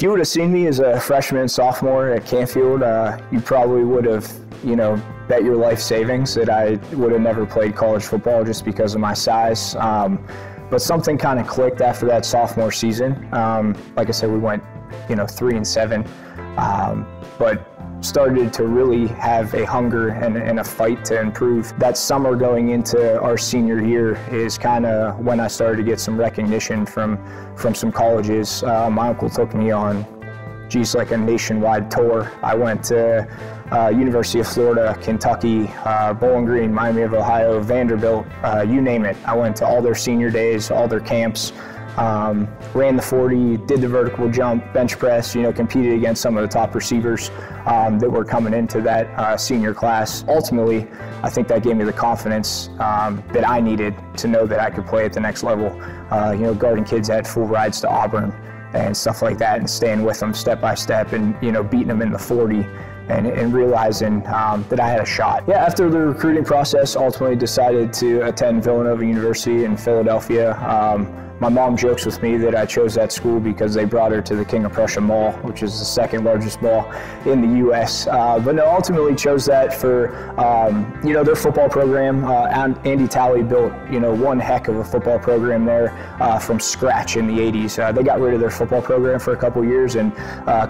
If you would have seen me as a freshman, sophomore at Canfield, you probably would have, bet your life savings that I would have never played college football just because of my size. But something kind of clicked after that sophomore season. Like I said, we went, 3-7, but started to really have a hunger and a fight to improve. That summer going into our senior year is kind of when I started to get some recognition from some colleges. My uncle took me on, like a nationwide tour. I went to University of Florida, Kentucky, Bowling Green, Miami of Ohio, Vanderbilt, you name it. I went to all their senior days, all their camps, ran the 40, did the vertical jump, bench press, competed against some of the top receivers that were coming into that senior class. Ultimately, I think that gave me the confidence that I needed to know that I could play at the next level. Guarding kids that had full rides to Auburn and stuff like that, and staying with them step by step, and beating them in the 40, and realizing that I had a shot. Yeah, after the recruiting process, ultimately decided to attend Villanova University in Philadelphia. My mom jokes with me that I chose that school because they brought her to the King of Prussia Mall, which is the second largest mall in the U.S. But no, ultimately chose that for, their football program. Andy Talley built, one heck of a football program there from scratch in the 80s. They got rid of their football program for a couple years, and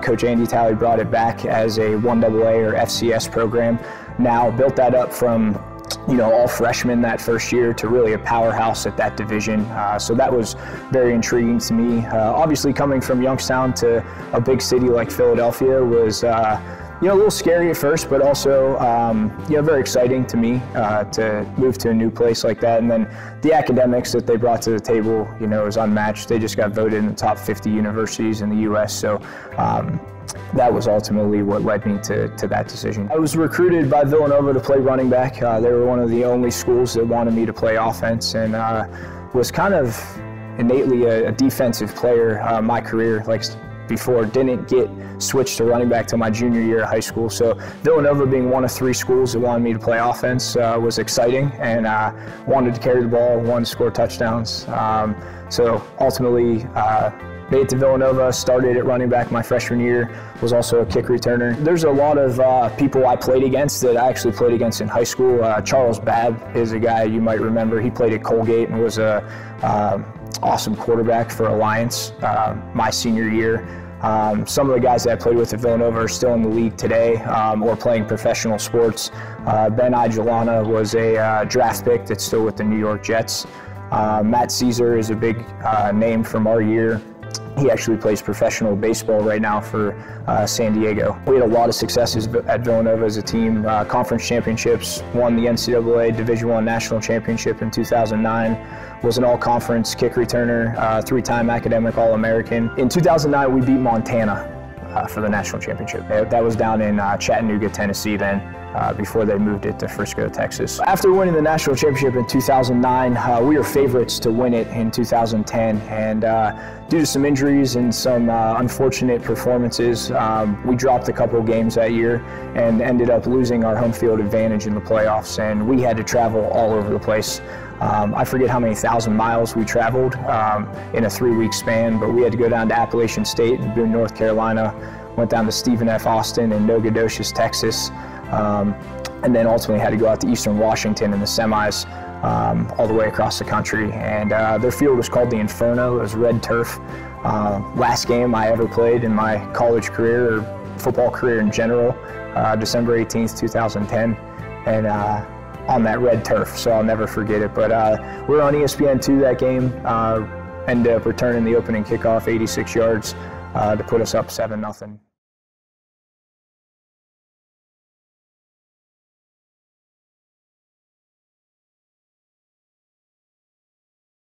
Coach Andy Talley brought it back as a 1AA or FCS program. Now built that up from all freshmen that first year to really a powerhouse at that division. So that was very intriguing to me. Obviously coming from Youngstown to a big city like Philadelphia was a little scary at first, but also very exciting to me to move to a new place like that. And then the academics that they brought to the table, is unmatched. They just got voted in the top 50 universities in the U.S. So that was ultimately what led me to that decision. I was recruited by Villanova to play running back. They were one of the only schools that wanted me to play offense, and was kind of innately a defensive player. My career, like before, didn't get switched to running back till my junior year of high school. So Villanova, being one of 3 schools that wanted me to play offense, was exciting, and wanted to carry the ball, wanted to score touchdowns. So ultimately, made it to Villanova, started at running back my freshman year, was also a kick returner. There's a lot of people I played against that I actually played against in high school. Charles Babb is a guy you might remember. He played at Colgate and was a awesome quarterback for Alliance my senior year. Some of the guys that I played with at Villanova are still in the league today or playing professional sports. Ben Igelana was a draft pick that's still with the New York Jets. Matt Caesar is a big name from our year. He actually plays professional baseball right now for San Diego. We had a lot of successes at Villanova as a team. Conference championships, won the NCAA Division I National Championship in 2009, was an all-conference kick returner, 3-time academic All-American. In 2009, we beat Montana for the national championship. That was down in Chattanooga, Tennessee then. Before they moved it to Frisco, Texas. After winning the national championship in 2009, we were favorites to win it in 2010, and due to some injuries and some unfortunate performances, we dropped a couple of games that year and ended up losing our home field advantage in the playoffs, and we had to travel all over the place. I forget how many thousand miles we traveled in a 3-week span, but we had to go down to Appalachian State in Boone, North Carolina, went down to Stephen F. Austin in Nacogdoches, Texas, and then ultimately had to go out to Eastern Washington in the semis all the way across the country. And their field was called the Inferno. It was red turf. Last game I ever played in my college career, or football career in general, December 18th, 2010, and on that red turf, so I'll never forget it. But we were on ESPN2 that game, ended up returning the opening kickoff 86 yards to put us up 7-0.